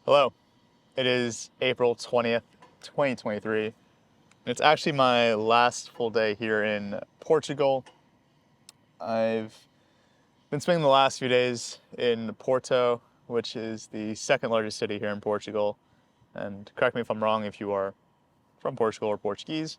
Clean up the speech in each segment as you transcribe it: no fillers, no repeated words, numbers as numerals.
Hello, it is April 20th, 2023, and it's actually my last full day here in Portugal. I've been spending the last few days in Porto, which is the second largest city here in Portugal, and correct me if I'm wrong if you are from Portugal or Portuguese.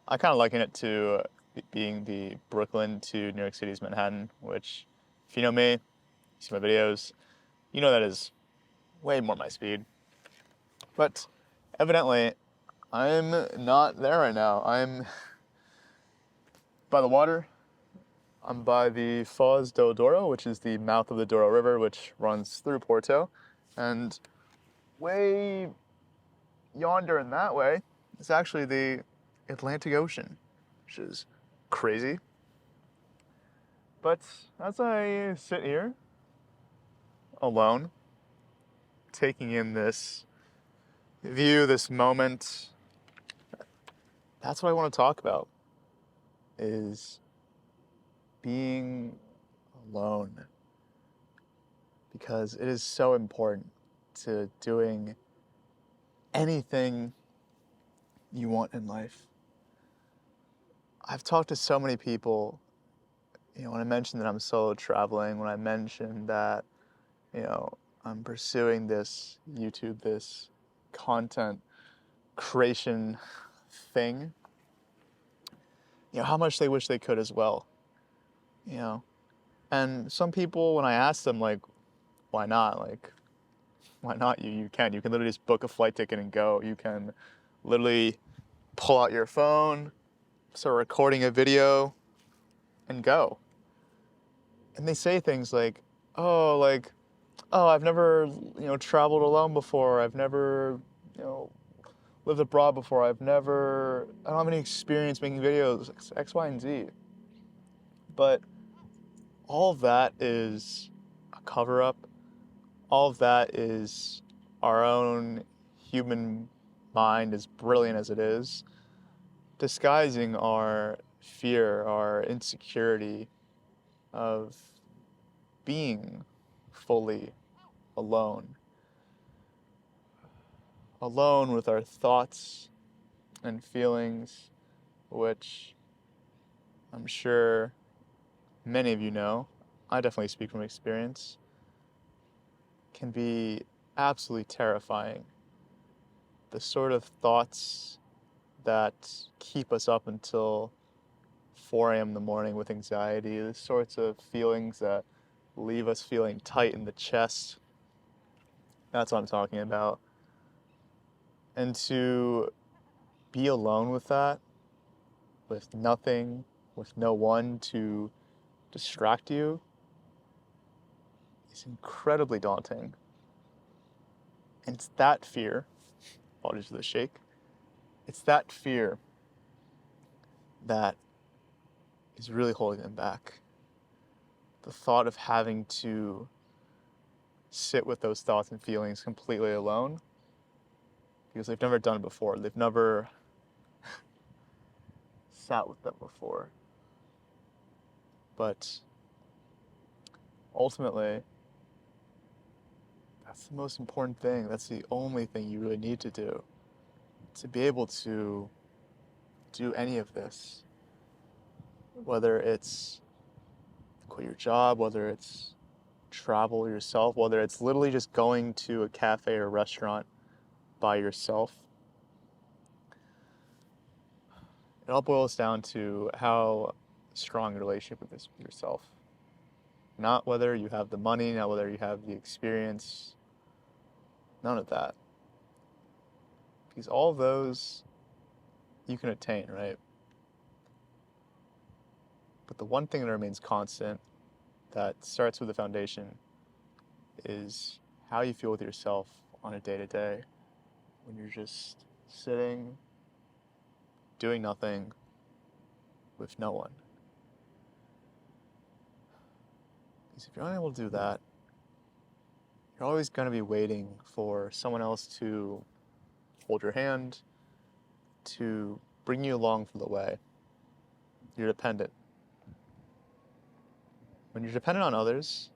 I kind of liken it to being the Brooklyn to New York City's Manhattan, which, if you know me, you see my videos, you know that is way more my speed. But evidently, I'm not there right now. I'm by the water. I'm by the Foz do Douro, which is the mouth of the Douro River, which runs through Porto. And way yonder in that way is actually the Atlantic Ocean, which is crazy. But as I sit here, alone, taking in this view, this moment, that's what I want to talk about, is being alone, because it is so important to doing anything you want in life. I've talked to so many people, when I mentioned that I'm solo traveling, when I mentioned that, I'm pursuing this YouTube, this content creation thing, how much they wish they could as well, And some people, when I ask them, like, why not? Like, why not? You can. You can literally just book a flight ticket and go. You can literally pull out your phone, start recording a video, and go. And they say things oh, I've never, traveled alone before. I've never, lived abroad before. I don't have any experience making videos, X, Y, and Z. But all of that is a cover-up. All of that is our own human mind, as brilliant as it is, disguising our fear, our insecurity of being fully alone. Alone with our thoughts and feelings, which I'm sure many of you know, I definitely speak from experience, can be absolutely terrifying. The sort of thoughts that keep us up until 4 a.m. in the morning with anxiety, the sorts of feelings that leave us feeling tight in the chest. That's what I'm talking about. And to be alone with that, with nothing, with no one to distract you, is incredibly daunting. And it's that fear, apologies for the shake, it's that fear that is really holding them back. The thought of having to sit with those thoughts and feelings completely alone, because they've never done it before. They've never sat with them before. But ultimately, that's the most important thing. That's the only thing you really need to do to be able to do any of this. Whether it's quit your job, whether it's travel yourself, whether it's literally just going to a cafe or restaurant by yourself. It all boils down to how strong your relationship with this yourself. Not whether you have the money, not whether you have the experience, none of that. Because all of those you can attain, right? But the one thing that remains constant, that starts with the foundation, is how you feel with yourself on a day-to-day when you're just sitting, doing nothing, with no one. Because if you're unable to do that, you're always going to be waiting for someone else to hold your hand, to bring you along for the way. You're dependent. When you're dependent on others,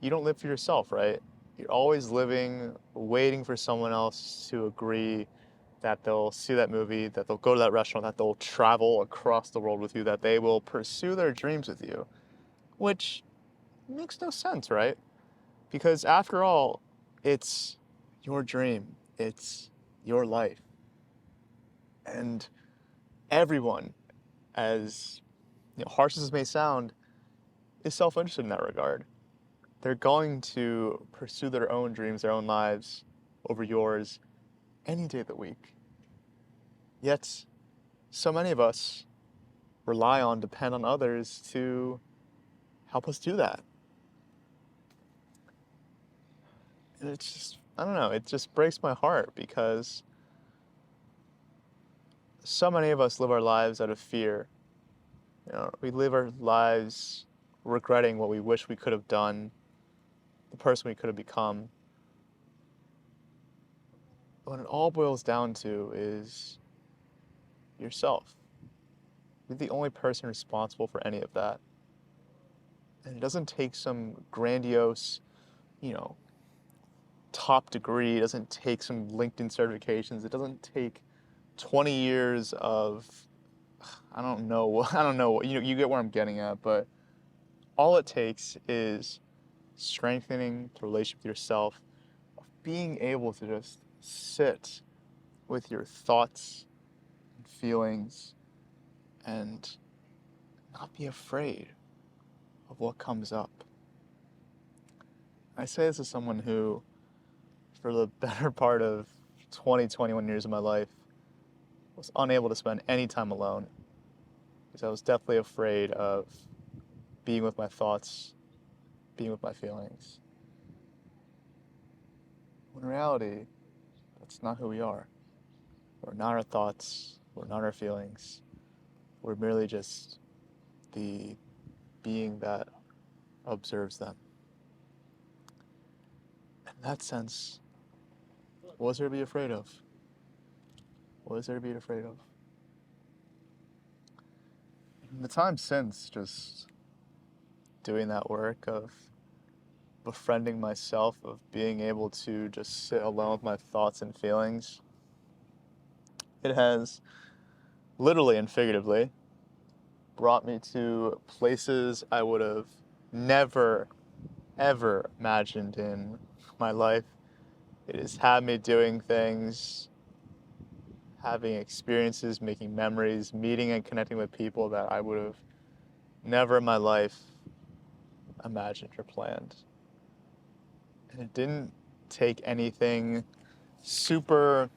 you don't live for yourself, right? You're always living, waiting for someone else to agree that they'll see that movie, that they'll go to that restaurant, that they'll travel across the world with you, that they will pursue their dreams with you, which makes no sense, right? Because after all, it's your dream, it's your life. And everyone, as harsh as this may sound, is self-interested in that regard. They're going to pursue their own dreams, their own lives over yours any day of the week. Yet, so many of us depend on others to help us do that. And it's just, I don't know, it just breaks my heart because so many of us live our lives out of fear. We live our lives regretting what we wish we could have done, the person we could have become. What it all boils down to is yourself. You're the only person responsible for any of that. And it doesn't take some grandiose, top degree. It doesn't take some LinkedIn certifications. It doesn't take 20 years of, I don't know, you get where I'm getting at, but all it takes is strengthening the relationship with yourself, of being able to just sit with your thoughts and feelings and not be afraid of what comes up. I say this as someone who, for the better part of 20, 21 years of my life, was unable to spend any time alone because I was definitely afraid of being with my thoughts, being with my feelings. When in reality, that's not who we are. We're not our thoughts, we're not our feelings. We're merely just the being that observes them. In that sense, what is there to be afraid of? What is there to be afraid of? In the time since just doing that work of befriending myself, of being able to just sit alone with my thoughts and feelings, it has literally and figuratively brought me to places I would have never, ever imagined in my life. It has had me doing things, having experiences, making memories, meeting and connecting with people that I would have never in my life imagined or planned. And it didn't take anything super,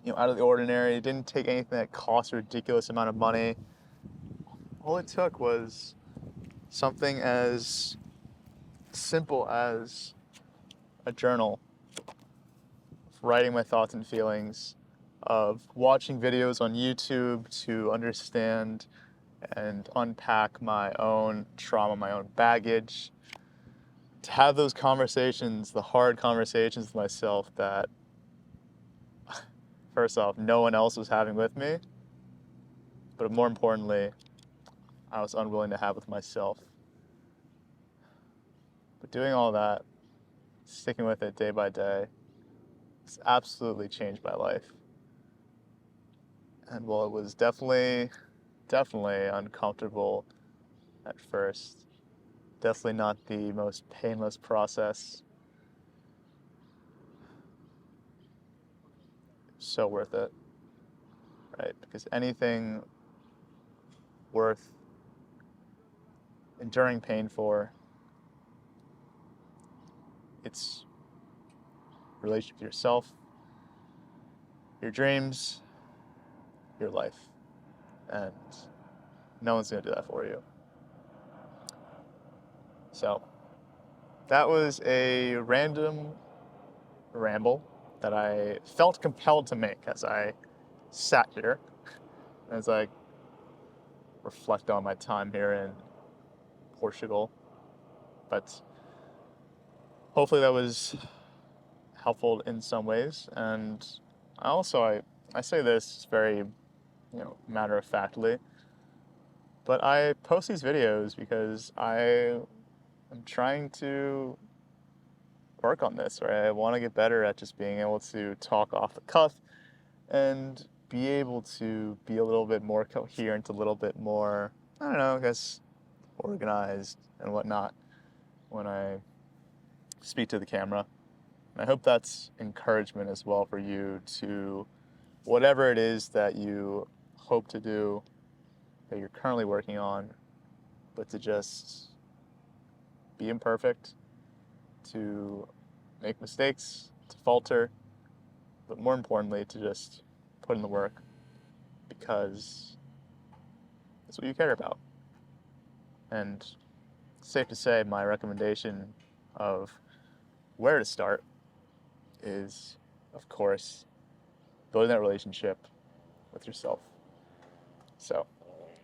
out of the ordinary. It didn't take anything that cost a ridiculous amount of money. All it took was something as simple as a journal, writing my thoughts and feelings, of watching videos on YouTube to understand and unpack my own trauma, my own baggage, to have those conversations, the hard conversations with myself that, first off, no one else was having with me, but more importantly, I was unwilling to have with myself. But doing all that, sticking with it day by day, it's absolutely changed my life. And while it was definitely uncomfortable at first, definitely not the most painless process, so worth it, right? Because anything worth enduring pain for, it's relationship with yourself, your dreams, your life. And no one's going to do that for you. So that was a random ramble that I felt compelled to make as I sat here, as I reflect on my time here in Portugal. But hopefully that was helpful in some ways. And I say this very, matter of factly, but I post these videos because I am trying to work on this, right? I want to get better at just being able to talk off the cuff and be able to be a little bit more coherent, a little bit more, I don't know, I guess, organized and whatnot when I speak to the camera. And I hope that's encouragement as well for you to whatever it is that you hope to do, that you're currently working on, but to just be imperfect, to make mistakes, to falter, but more importantly, to just put in the work because it's what you care about. And safe to say, my recommendation of where to start is, of course, building that relationship with yourself. So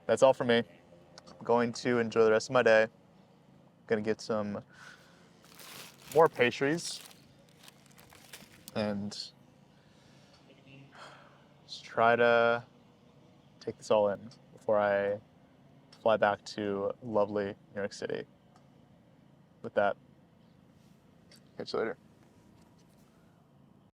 that's all for me. I'm going to enjoy the rest of my day. I'm going to get some more pastries and just try to take this all in before I fly back to lovely New York City. With that, catch you later.